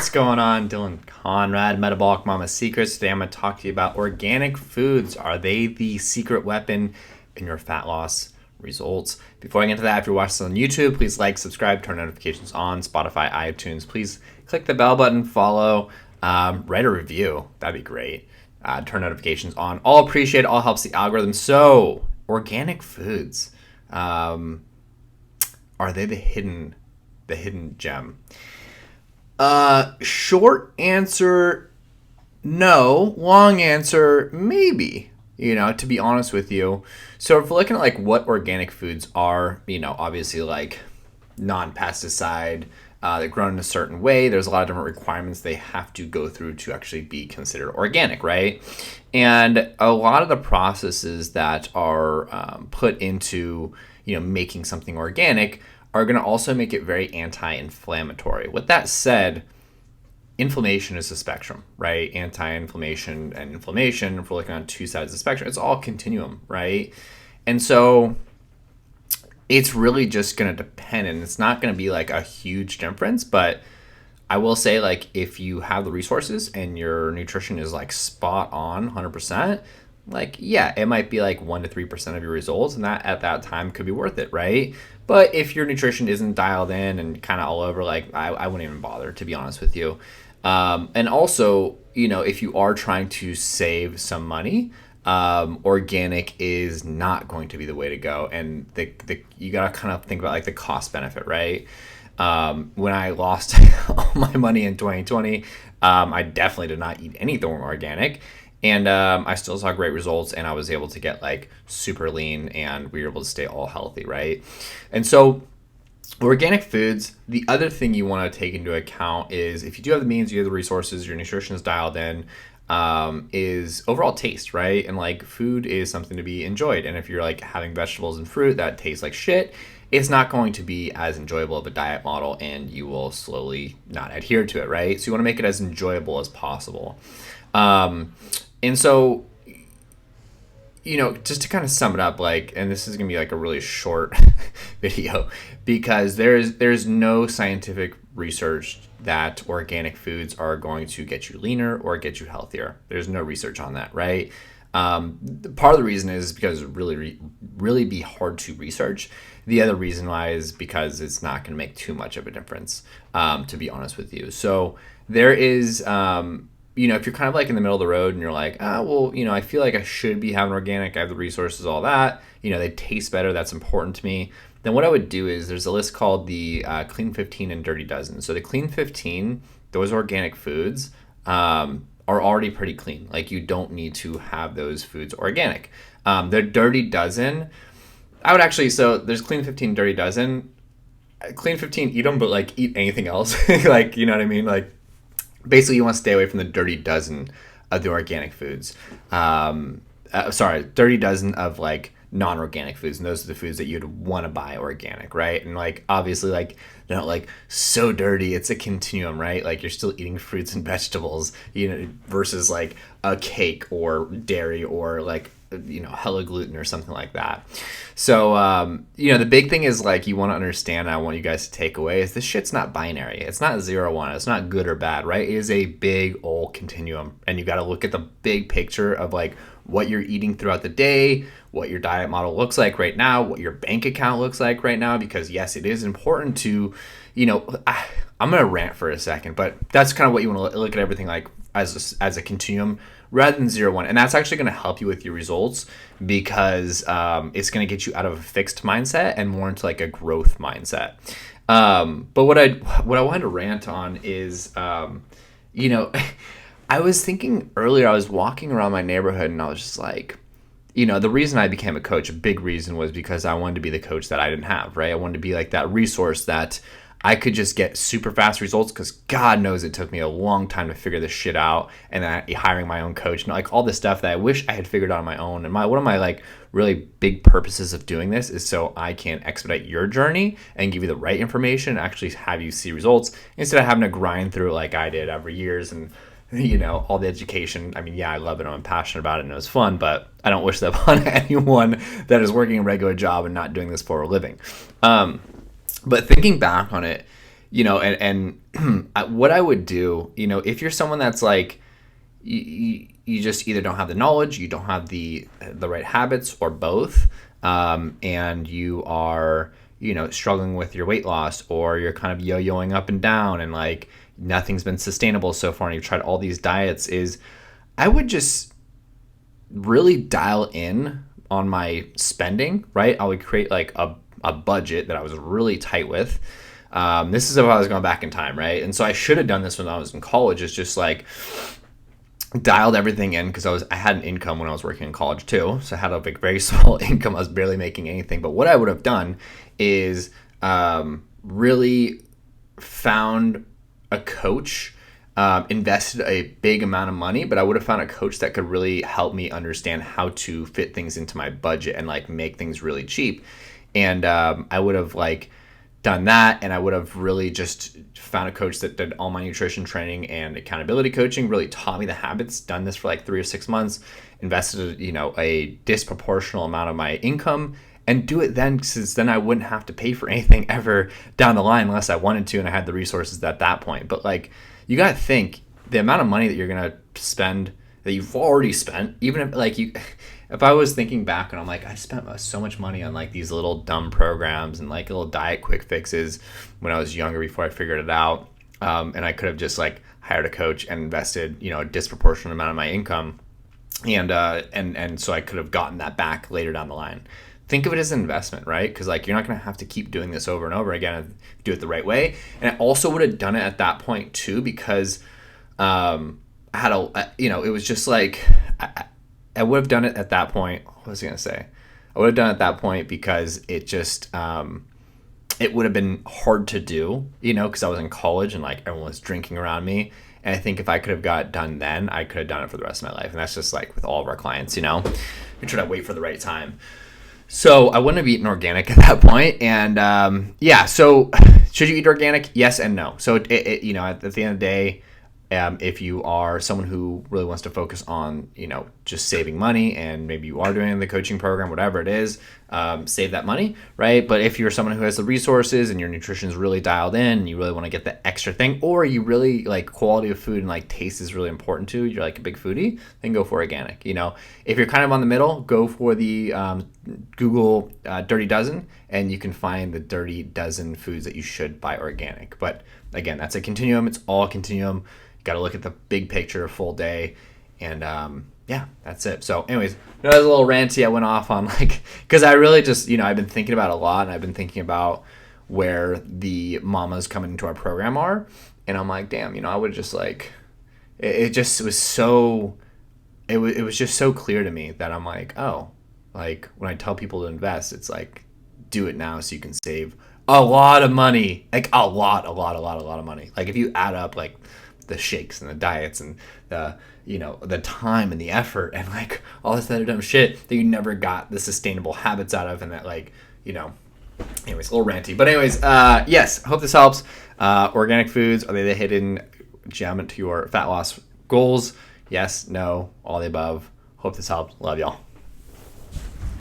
What's going on? Dylan Conrad, Metabolic Mama Secrets. Today I'm going to talk to you about organic foods. Are they the secret weapon in your fat loss results? Before I get into that, if you're watching this on YouTube, please like, subscribe, turn notifications on, Spotify, iTunes. Please click the bell button, follow, write a review. That'd be great. Turn notifications on. All appreciate it. All helps the algorithm. So, organic foods. Are they the hidden gem? Short answer, no. Long answer, maybe. To be honest with you. So if we're looking at like what organic foods are, obviously like non-pesticide, they're grown in a certain way. There's a lot of different requirements they have to go through to actually be considered organic, right? And a lot of the processes that are put into, making something organic are going to also make it very anti-inflammatory. With that said, inflammation is a spectrum, right? Anti-inflammation and inflammation, if we're looking on two sides of the spectrum, it's all continuum, right? And so it's really just going to depend, and it's not going to be like a huge difference, but I will say, like, if you have the resources and your nutrition is like spot on 100%, like, yeah, it might be like 1 to 3% of your results, and that at that time could be worth it, right? But if your nutrition isn't dialed in and kind of all over, like, I wouldn't even bother, to be honest with you. And also, if you are trying to save some money, organic is not going to be the way to go. And you got to kind of think about like the cost benefit, right? When I lost all my money in 2020, I definitely did not eat anything organic. And I still saw great results, and I was able to get like super lean, and we were able to stay all healthy, right? And so organic foods, the other thing you want to take into account is if you do have the means, you have the resources, your nutrition is dialed in, is overall taste, right? And like food is something to be enjoyed. And if you're like having vegetables and fruit that taste like shit, it's not going to be as enjoyable of a diet model, and you will slowly not adhere to it, right? So you want to make it as enjoyable as possible. And so, just to kind of sum it up, like, and this is going to be like a really short video, because there's no scientific research that organic foods are going to get you leaner or get you healthier. There's no research on that, right? Part of the reason is because it really be hard to research. The other reason why is because it's not going to make too much of a difference, to be honest with you. So there is, if you're kind of like in the middle of the road and you're like, I feel like I should be having organic, I have the resources, all that, they taste better, that's important to me, then what I would do is there's a list called the Clean 15 and Dirty Dozen. So the Clean 15, those organic foods, are already pretty clean. Like, you don't need to have those foods organic. The Dirty Dozen, I would actually, so there's Clean 15, Dirty Dozen. Clean 15, eat them, but like eat anything else. Like, you know what I mean? Like, basically, you want to stay away from the Dirty Dozen of the organic foods. Dirty Dozen of like non-organic foods, and those are the foods that you'd want to buy organic, right? And like, obviously, like, they're not like so dirty. It's a continuum, right? Like, you're still eating fruits and vegetables, versus like a cake or dairy or like, hella gluten or something like that. So, the big thing is, like, you want to understand, and I want you guys to take away, is this shit's not binary. It's not 0-1. It's not good or bad, right? It is a big old continuum, and you got to look at the big picture of like what you're eating throughout the day, what your diet model looks like right now, what your bank account looks like right now, because yes, it is important to, I'm going to rant for a second, but that's kind of what you want to look at everything like as a continuum rather than 0-1. And that's actually going to help you with your results, because it's going to get you out of a fixed mindset and more into like a growth mindset. But what I wanted to rant on is, I was thinking earlier, I was walking around my neighborhood and I was just like, the reason I became a coach, a big reason, was because I wanted to be the coach that I didn't have, right? I wanted to be like that resource that I could just get super fast results, because God knows it took me a long time to figure this shit out, and then hiring my own coach and like all this stuff that I wish I had figured out on my own. And one of my like really big purposes of doing this is so I can expedite your journey and give you the right information and actually have you see results, instead of having to grind through it like I did over years and all the education. I mean, yeah, I love it. I'm passionate about it and it was fun, but I don't wish that upon anyone that is working a regular job and not doing this for a living. But thinking back on it, and what I would do, if you're someone that's like, you just either don't have the knowledge, you don't have the right habits, or both, and you are, struggling with your weight loss, or you're kind of yo-yoing up and down, and like nothing's been sustainable so far, and you've tried all these diets, is I would just really dial in on my spending, right? I would create like a budget that I was really tight with. This is if I was going back in time, right? And so I should have done this when I was in college. It's just like dialed everything in, because I had an income when I was working in college too. So I had a very small income. I was barely making anything. But what I would have done is really found a coach, invested a big amount of money, but I would have found a coach that could really help me understand how to fit things into my budget and like make things really cheap. And I would have like done that, and I would have really just found a coach that did all my nutrition training and accountability coaching, really taught me the habits, done this for like 3 or 6 months, invested, a disproportional amount of my income, and do it then, because then I wouldn't have to pay for anything ever down the line unless I wanted to and I had the resources at that point. But like, you got to think the amount of money that you're going to spend, that you've already spent, even if like if I was thinking back and I'm like, I spent so much money on like these little dumb programs and like little diet quick fixes when I was younger before I figured it out. And I could have just like hired a coach and invested, a disproportionate amount of my income. And so I could have gotten that back later down the line. Think of it as an investment, right? Because like, you're not going to have to keep doing this over and over again. Do it the right way. And I also would have done it at that point too, because I had it was just like, I would have done it at that point. What was I going to say? I would have done it at that point because it just, it would have been hard to do, because I was in college and like everyone was drinking around me. And I think if I could have got it done then, I could have done it for the rest of my life. And that's just like with all of our clients, we try to wait for the right time. So I wouldn't have eaten organic at that point. And so should you eat organic? Yes and no. So at the end of the day, if you are someone who really wants to focus on, just saving money, and maybe you are doing the coaching program, whatever it is, save that money, right? But if you're someone who has the resources and your nutrition is really dialed in, and you really want to get the extra thing, or you really like quality of food and like taste is really important to you, you're like a big foodie, then go for organic. If you're kind of on the middle, go for the Google Dirty Dozen, and you can find the Dirty Dozen foods that you should buy organic. But again, that's a continuum. It's all a continuum. Got to look at the big picture, full day, and that's it. So anyways, that was a little ranty. I went off on because I really just, I've been thinking about it a lot, and I've been thinking about where the mamas coming into our program are, and I'm like, damn, I would just like, it was just so clear to me that I'm like, oh, like when I tell people to invest, it's like, do it now so you can save a lot of money, like a lot of money. Like if you add up like the shakes and the diets and the time and the effort and like all this other dumb shit that you never got the sustainable habits out of, and that like, anyways, a little ranty, but anyways, yes, hope this helps. Organic foods, are they the hidden gem to your fat loss goals? Yes, no, all the above. Hope this helped. Love y'all.